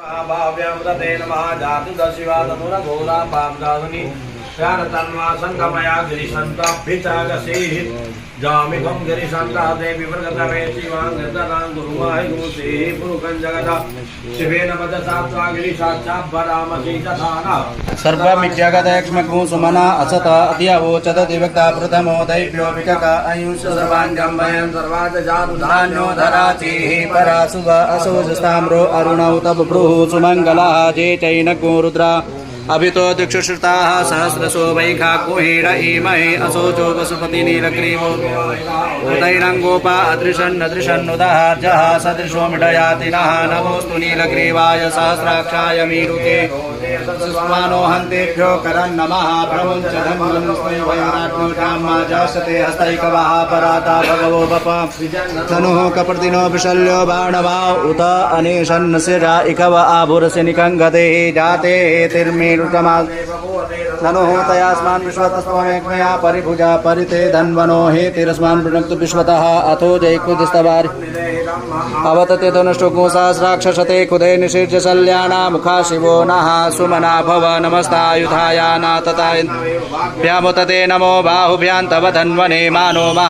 भाव्यां तते नमः जातु दशिवा तनुर घोरा पापगावनि प्यार तन्वा संगमया गिरिशंताभिचागसीः जामिभं गिरिशंता देवी व्रतवे शिवां गदानां गुरुमाहि गुरुसे पुरुषं जगदा शिवेन पदसात्वा गिरिशाचाभरामसि तथाना सर्वमित्यगतक्ष्मगु सुमना असत अत्यवोचत दिवक्ता प्रथमो दैव्यो विकक आयुष सर्वाङ्गं वयं सर्वाज जातु धान्यो धराचिः परासुव असोजस्ताम्रो अरुणौ तव भ्रुः सुमङ्गलः जे चैनगो रुद्रा अभितो दिक्षुश्रुताः सहस्रशो वैखा कुहेड इमहे असोचो वसुपति नीलग्रीवो उदैरङ्गोपा अदृशन्नदृशन्नुदहार्जः सदृशो मिडयातिनः नमोऽस्तु नीलग्रीवाय सहस्राक्षाय मीरुते सुस्मानो हन्तेभ्यो करन् नमः प्रमुञ्च धन्वन्स्मयो जास्यते हस्तैकवः पराता भगवो बप तनुः कप्रतिनो विशल्यो बाणवा उत अनेशन्नस्य जा इकव आभुरस्य निकङ्गते जाते तिर्मे ननो तयास्मान् विश्वतस्त्वमेकमया परिभुजा परिते धन्वनो हे तिरस्मान् प्रणक्तु विश्वतः अथो जयकुदिस्तवारि अवतते धनुष्टुगु सहस्राक्षशते कुदे निषिर्य शल्याना मुखा शिवो नः सुमना भव नमस्तायुधाया नातताय व्यामुतते नमो बाहुभ्यां तव धन्वने मानो